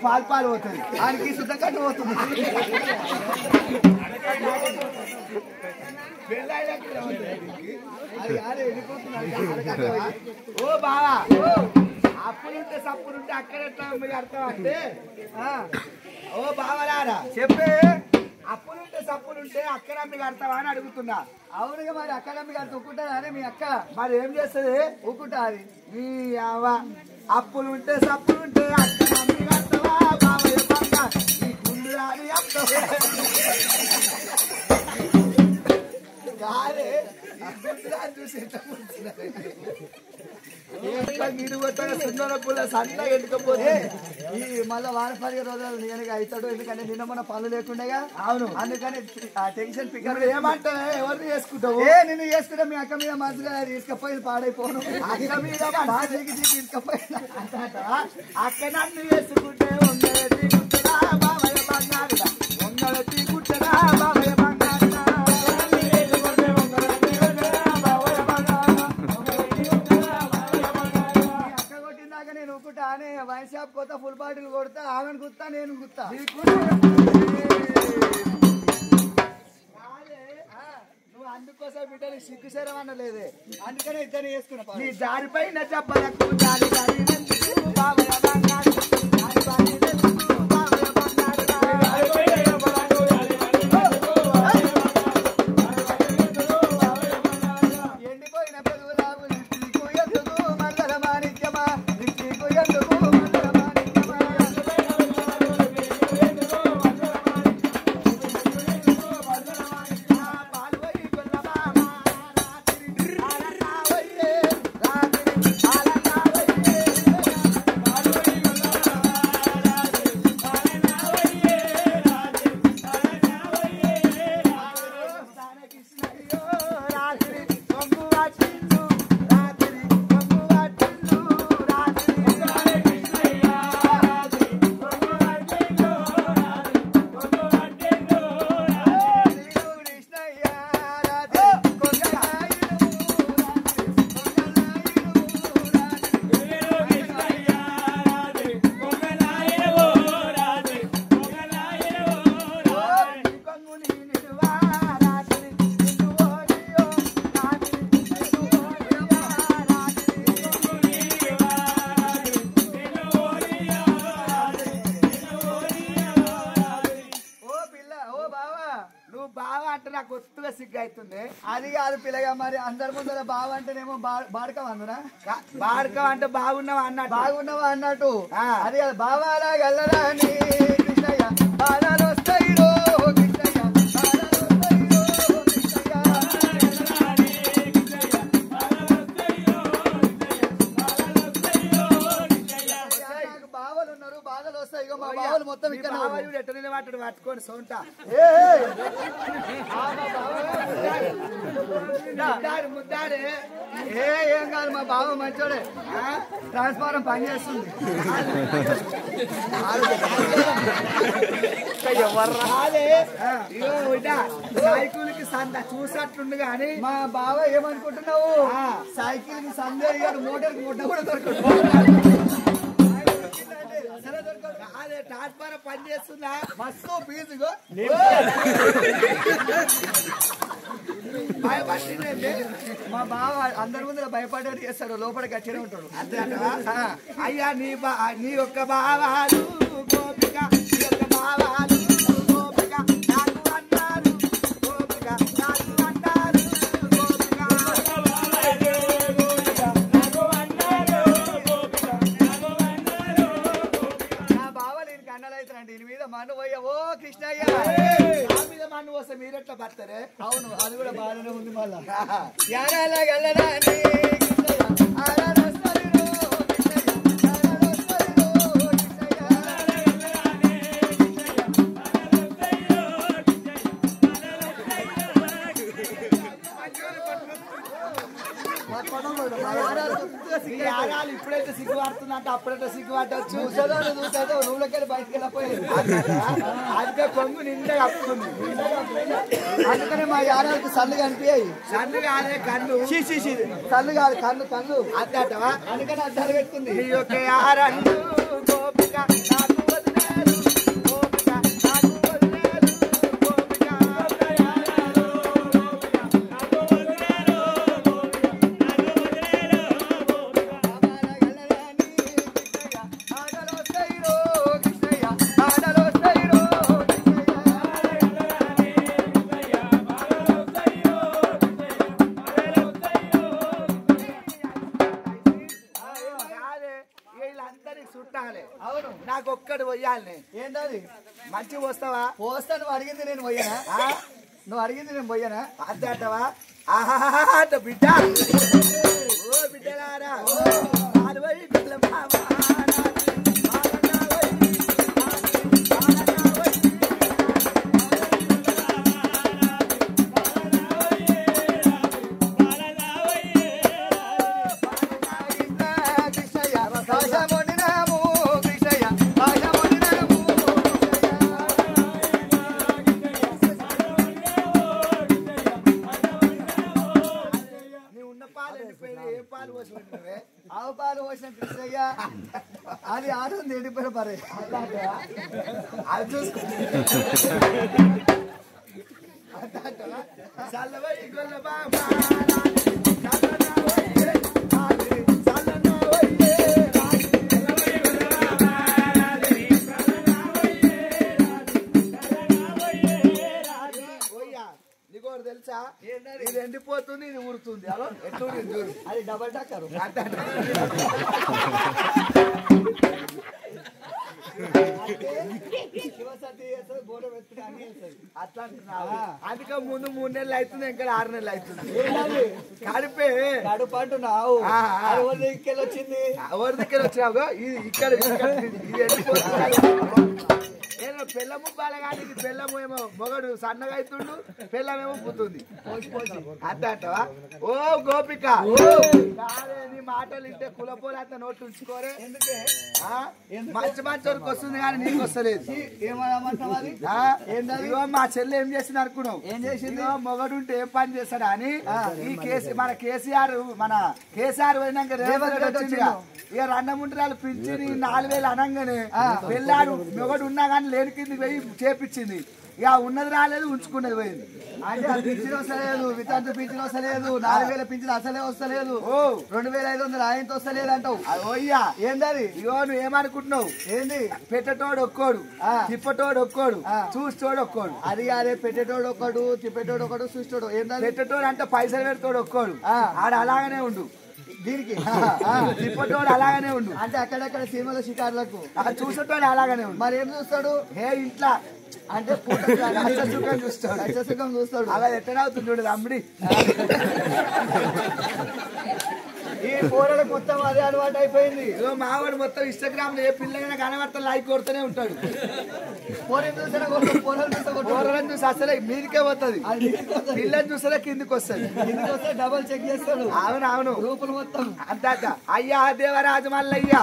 పాలు పాలు పోతుంది ఆయనకి శుద్ధ కట్టు పోతుంది ఓ బావా అప్పులుంటే సప్పులుంటే అక్కడ ఎట్లా అర్థం అంటే ఓ బావలారా చెప్పే అప్పులుంటే సప్పులుంటే అక్కడ అమ్మి కడతావా అని అడుగుతున్నా. అవునుగా మరి అక్కడ అమ్మి కడితే ఊకుంటారా అని మీ అక్క మరి ఏం చేస్తుంది ఊకుంటాది మీ అవ్వ. అప్పులుంటే సప్పులుంటే అక్కడ అమ్మి కడతావా బావయ్య పక్క నీ గుండు రాని అత్తవా కాదే చూసి సుందర పుల్ల సన్న ఎండుకపోతే ఈ మళ్ళీ వారం 10 రోజులు నేను అవుతాడు. ఎందుకంటే నిన్న మన పనులు లేకుండగా. అవును అందుకని టెన్షన్ పికర్ ఏమంటావు ఎవరిని చేసుకుంటావు? నిన్ను చేసుకుంటా మీ అక్క మీద మంచిగా తీసుకపోయి పాడైపోను. అక్క మీద తీసుకపోయినా అక్క నన్ను చేసుకుంటే ఉంగళ బావయ్య బంగారు ఉంగళ తీకుంటారా బావయ్య బంగారు వైన్ షాప్ కొత్త ఫుల్ బాటిల్ కొడతా ఆమెను గుత్తా నేను గుత్తా. నువ్వు అందుకోసం బిడ్డని సిగ్గు శరం అనలేదే అందుకనే ఇద్దరు వేసుకున్నా. నీ దారిపైన చెప్పలకు దారి ఎండిపోయిన పెరుగులాగు లిప్టికు ఎందుకు మందర మాణిక్యమా లిప్టికు ఎందుకు అది కాదు పిల్లగా. మరి అందరి ముందర బావ అంటేనేమో బాడకం అందునా బాడకం అంటే బాగున్నావా అన్నట్టు బాగున్నావా అన్నట్టు అది కాదు. బావాలా గల్లరా అని కృష్ణయ్య బాణాలు వస్తాయి రో కృష్ణయ్య బావలు ఉన్నారు బాధలు వస్తాయి. ఇగో మా బావలు మొత్తం ఇక్కడ ఎట్ట నిలబడ్డాడు పట్టుకొని సొంట ముద్దాడే ఏం కాదు మా బావ మంచోడే ట్రాన్స్ఫారం పనిచేస్తుంది. సైకిల్ కి సంద చూసట్లుండు గాని మా బావ ఏమనుకుంటున్నావు సైకిల్ కి సంద మోటార్ కి ముట్ట కూడా దొరకదు. అదే ట్రాన్స్ఫారం పని చేస్తుందా మస్తు ఫీజుగో భయపడిందండి. మా బావ అందరి ముందు భయపడేది చేస్తాడు లోపలికి వచ్చే ఉంటాడు. అయ్యా నీ యొక్క బావాలు గోపిక నీ యొక్క బావాలు గోపిక నాకు అన్నారు గోపిక నాకు అన్నారు గోపిక నా బావలు ఈయనకి అన్నలు అవుతారండి. దీని మీద మన్ను పోయా ఓ కృష్ణయ్య మీద మన్ను వస్తే మీరెట్లా పడతారే? అవును అది కూడా బాగానే ఉంది. మళ్ళా యారాలా గల్లరా ఇప్పుడైతే సిగ్గుపడుతుందంటే అప్పుడైతే సిగ్గుపట్టవచ్చు. చూసేదో రూలకెళ్ళి బయటకు వెళ్ళిపోయింది. అందుకే కొంగు నిండా కప్పుకుంది. అందుకనే మా యారాలకు సల్లు కనిపించాయి. సల్లు కాదే కళ్ళు సల్లు కాదు కళ్ళు కళ్ళు అద్దటవా అందుకని అద్దాలు పెట్టుకుంది. ఈ యొక్క యారాలు గోపిక నాకు ఒక్కడు పోయాలి. ఏంటది? మంచిగా పోస్తావా? పోస్తా. నువ్వు అడిగింది నేను పోయానా? నువ్వు అడిగింది నేను పోయానా? అంతే అంటావా? ఆహా బిడ్డ, ఓ బిడ్డలారా, ఆవు పాలు పోసిన కృష్ణయ్య అది ఆడుంది ఎండిపోయిన పరే అది చూసుకో. నీకోటి తెలుసా? ఇది ఎండిపోతుంది, ఇది ఊరుతుంది. అలో ఎట్లా చూడు, అది డబల్ టక్కరు. అట్లా అందుకే ముందు 3 నెలలు అవుతుంది, ఇంకా 6 నెలలు అవుతుంది. కడిపే కడుపు అంటున్నావు. ఎవరి దిక్కెళ్ళి వచ్చింది? ఎవరి దిక్కెళ్ళి వచ్చినావు? ఇది ఇక్కడ ఇది ఎండిపోతుంది. ఏదో పెళ్ళము బాలగాని పెళ్ళము ఏమో మొగడు సన్నగా అవుతుండు, పెళ్ళమేమో పుతుంది. అంతే అంటావా? ఓ గోపిక, నీ మాటలు ఇంటే కులపోలు అంత నోట్లు ఉంచుకోరే. ఎందుకే మంచి మంచి వరకు వస్తుంది కానీ నీకు వస్తలేదు. ఏమో మా చెల్లి ఏం చేసింది అనుకున్నావు? ఏం చేసింది? మొగడుంటే ఏం పని చేస్తాడా అని ఈ మన కేసీఆర్ పోయినాక ఇక రండముంటరాలు పింఛని 4,000 అనగానే పెళ్ళాడు మొగడు ఉన్నా కానీ లేని కింద పోయి చేపించింది. ఇక ఉన్నది రాలేదు, ఉంచుకున్నది పోయింది. అంటే అది పింఛన్ వస్తలేదు, వితంతు పింఛన్ వస్తలేదు, 4,000 పింఛన్ అసలే వస్తలేదు, 2,500 ఆయనతో వస్తలేదు అంటావు. ఓయ్యా ఏందది? ఇగో నువ్వు ఏమనుకుంటున్నావు? ఏంది? పెట్టేటోడు ఒక్కోడు, తిప్పటోడు ఒక్కోడు, చూస్తోడు ఒక్కోడు. అది అదే పెట్టేటోడు ఒక్కడు, తిప్పేటోడు ఒకడు, చూస్తోడు. ఏంటది? పెట్టేటోడు అంటే పైసలు పెడతాడు ఒక్కోడు, ఆడ అలాగనే ఉండు. దీనికి తిప్పటోడు అలాగనే ఉండు. అంటే అక్కడక్కడ సినిమాల షికారులకు చూసేటోడు అలాగనే ఉండు. మరి ఏం చూస్తాడు? హే ఇంట్లో అంటే సుఖం చూస్తాడు, సుఖం చూస్తాడు. అలా ఎట్లా అవుతుంది చూడదు అమ్మిడి. ఈ పోరడు మొత్తం అదే అలవాటు అయిపోయింది. మావాడు మొత్తం ఇన్స్టాగ్రామ్ లో ఏ పిల్లైనా కనబడతా లైక్ కొడుతూనే ఉంటాడు. పోరలను చూసి అసలే మీదికే పోతుంది, పిల్లని చూస్తే కిందికి వస్తుంది, కిందికి వస్తే డబల్ చెక్ చేస్తాడు. అవును రూపులు మొత్తం అంత. అయ్యా దేవరాజు మల్లయ్య,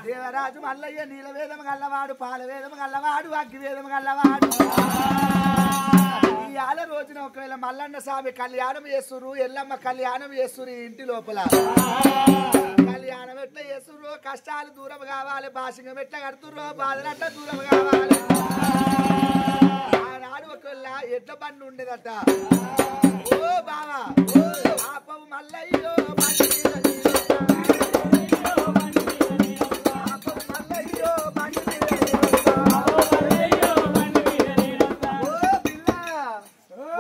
దేవరాజు మల్లయ్య, నీలవేదం గల్లవాడు, పాలవేదం గల్లవాడు, అగ్గివేదం గల్లవాడు. ఇవాళ రోజున ఒకవేళ మల్లన్న స్వామి కళ్యాణం చేస్తురు, ఎల్లమ్మ కళ్యాణం చేస్తురు. ఇంటి లోపల కళ్యాణం ఎట్లా చేస్తుర్రో, కష్టాలు దూరం కావాలి, భాషంగం ఎట్లా కడుతుర్రో, బాధలట్లా దూరం కావాలి. ఆనాడు ఒకవేళ ఎట్ల బండి ఉండేదట. ఓ బావా ఆపవు మల్లయ్యో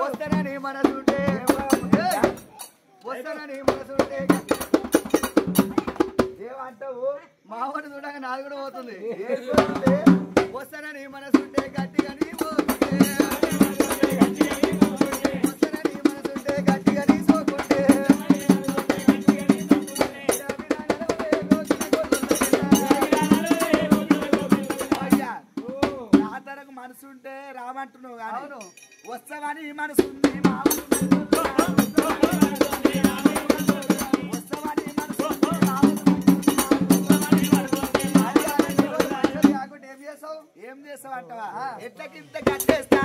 వస్తానని మనసుంటే, వస్తానని మనసుంటే ఏమంటావు? మావాడు చూడగా నాది కూడా పోతుంది. వస్తానని మనసుంటే గట్టిగా నీ పోతుంటే, వస్తానని మనసుంటే గట్టిగా నీ సోకుంటే, నా తరకు మనసుంటే రామంటున్నావు కానీ వస్తావని మనసుంది. ఏం చేస్తావు అంటావా? ఎట్లకింత కట్టేస్తా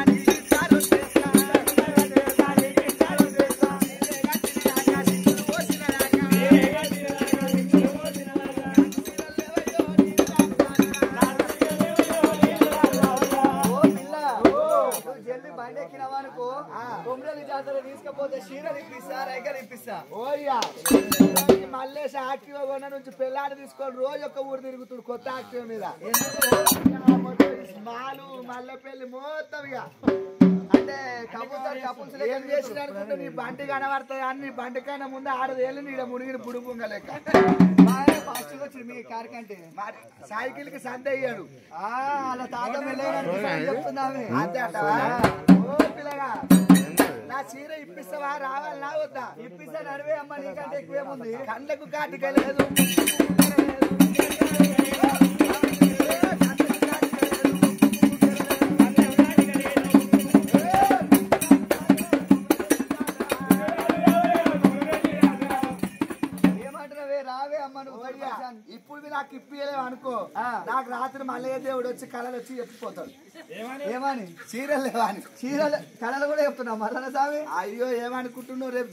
బండెక్కినవానుకో కొమ్మరలి జాతర తీసుకపోతే చీరలు ఇప్పిస్తా, రైకలు ఇప్పిస్తా. ఓయ్యా మల్లేసి యాక్టివ్ కొన్న నుంచి పెళ్ళాడు తీసుకొని రోజు ఒక ఊరు తిరుగుతుడు కొత్త యాక్టివ్ మీద. మాలు మల్లెపల్లి మొత్తం ఇక అంటే కపుల్స్ ఏం చేసిన అనుకుంటే నీ బండి కనబడతాయి అని నీ బండి కన్నా ముందు 6 ఏళ్ళు నీడ మునిగిన పుడుపుంగ లెక్క. ఫాస్ట్ వచ్చింది మీ కార్ కంటే సైకిల్ కి సంద అయ్యాడు అలా తాత చెప్తున్నామే అంతే అంట ఓ పిల్లగా నా చీర ఇప్పిస్తావా రావాలన్నా వద్దా ఇప్పిస్తా నడివే అమ్మ నీకంటే ఎక్కువేముంది కళ్ళకు కాటిక లేదు ఇప్పుడు నాకు ఇప్పియలేవు అనుకో నాకు రాత్రి మళ్ళీ దేవుడు వచ్చి కళలు వచ్చి చెప్పిపోతాడు ఏమని చీరలు లేవని చీరలు కళలు కూడా చెప్తున్నావు మరణ స్వామి అయ్యో ఏమనుకుంటున్నావు రేపు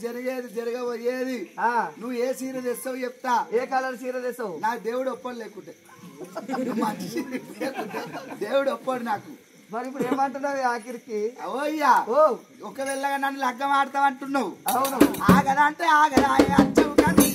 జరగబోయేది నువ్వు ఏ చీర తెస్తావు చెప్తా ఏ కలర్ చీర తెస్తావు నాకు దేవుడు ఒప్పడు లేకుంటే దేవుడు ఒప్పడు నాకు మరి ఇప్పుడు ఏమంటున్నావు ఆఖరికి అవయ్యా ఒకవేళ నన్ను లగ్గం ఆడతావు అంటున్నావు అవును ఆగదా అంటే ఆగదా అచ్చవు కానీ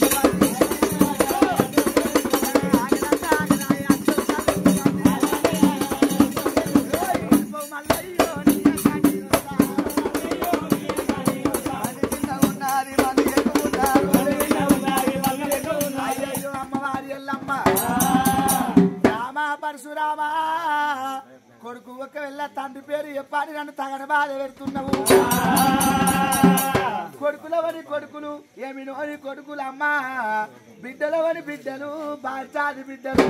పరశురామా కొడుకు ఒకవేళ తండ్రి పేరు చెప్పాలి నన్ను తగన బాధ పెడుతున్నావు కొడుకులవని కొడుకులు ఏమినోని కొడుకులు అమ్మా బిడ్డలవని బిడ్డలు బాచాది బిడ్డలు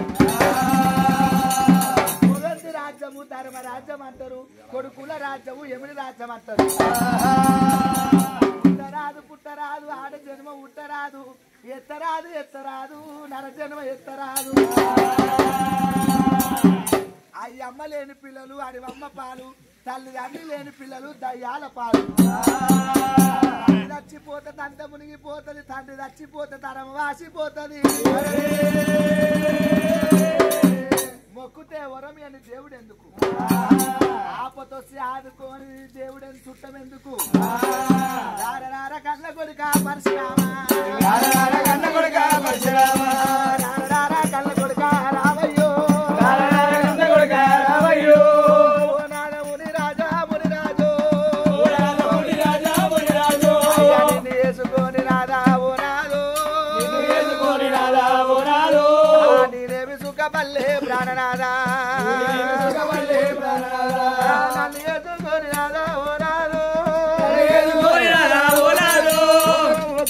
మొదటి రాజ్యము ధర్మ రాజ్యం అంటారు కొడుకుల రాజ్యము ఎమిడి రాజ్యం అంటారు పుట్టరాదు ఆడ జన్మ ఉట్టరాదు ఎత్తరాదు నర జన్మ ఎత్తరాదు అయ్యమ్మ లేని పిల్లలు అడివమ్మ పాలు తల్లిదండ్రి లేని పిల్లలు దయ్యాల పాలు చచ్చిపోతే తండ్రి మునిగిపోతుంది తండ్రి చచ్చిపోతే తరం వాసిపోతుంది మొక్కుతే వరం అని దేవుడు ఎందుకు ఆపతొచ్చి ఆదుకొని దేవుడని చుట్టం ఎందుకు రార కన్న కొడుక పరశురామా కన్న కొడుక పరశురామా కన్న కొడుక రావయ్యో కన్న కొడుక రావయ్యో ముని రాజా వేసుకొని రాధా ఓ నాదో నేనేమి సుఖపల్లే ప్రాణనాదా నన్ను ఎదుర్కొని రాధా ఓ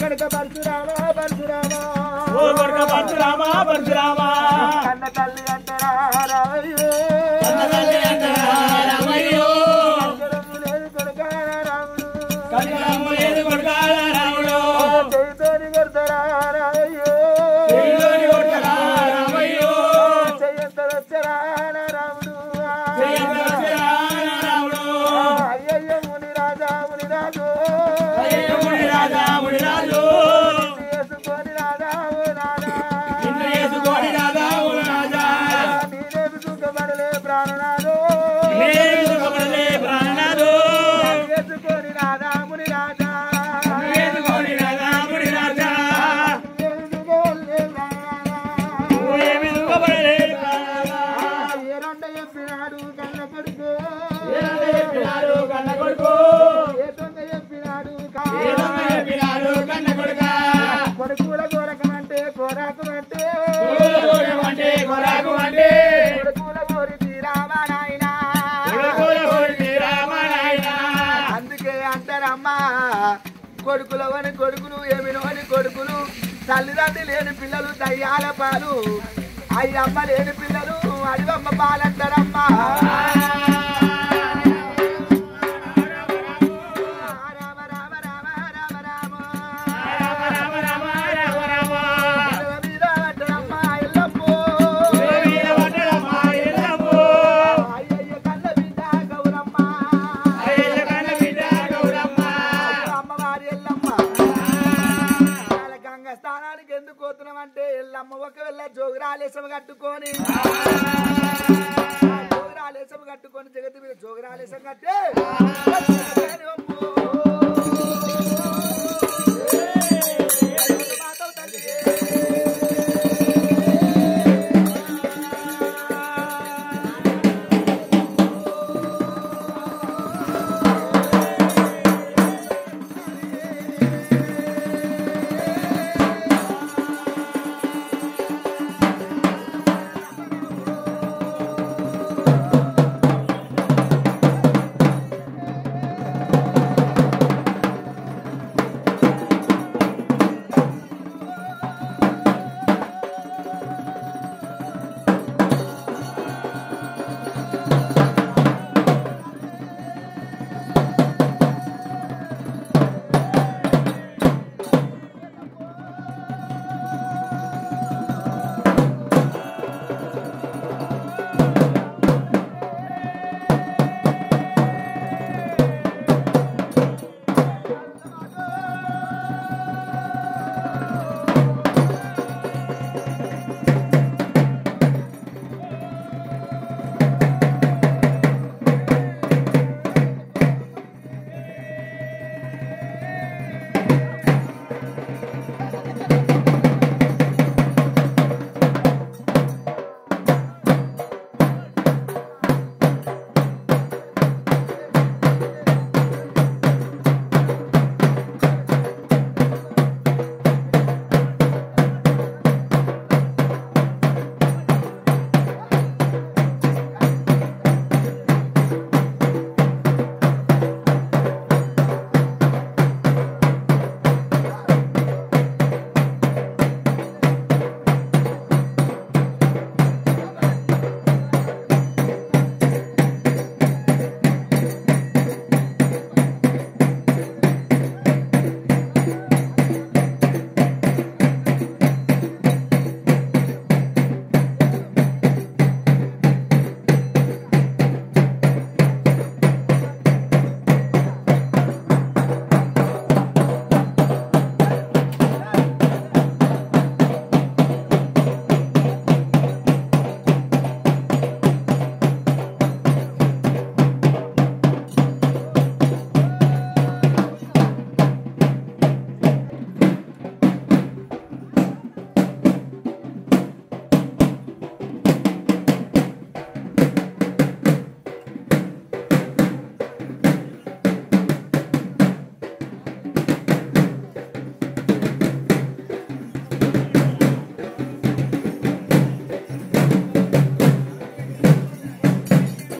కనుక పరశురామా కన్న తల్లి అంటారా రామయ్యో లేదు కొడుకారా రాముడు చేతోని కొడతారా రామయ్యో చెయ్యంత వచ్చరా రాముడు అయ్యయ్య ముని రాజా చేసుకొని రాజా ఓ నాదా నేనేమి సుఖపడలే ప్రాణనాదో చేసుకొని రాధా ముని రాజా చెప్పినాడు కన్న కొడుకు ఏ దొంగ చెప్పినాడు కన్న కొడుకుల కోరకమంటే కోరాకమంటే కొడుకుల కోరి రామా నాయనా అందుకే అంటారమ్మా కొడుకులవని కొడుకులు ఏమినోని కొడుకులు తల్లిదండ్రి లేని పిల్లలు దయ్యాల పాలు అయ్యమ్మ లేని పిల్లలు అడివమ్మ పాలంటారమ్మా స్థానానికి ఎందుకు పోతున్నామంటే ఎల్లమ్మ ఒకవేళ జోగురాలేసము కట్టుకొని జగతి మీద జోగురాలేసం కట్టే ఆ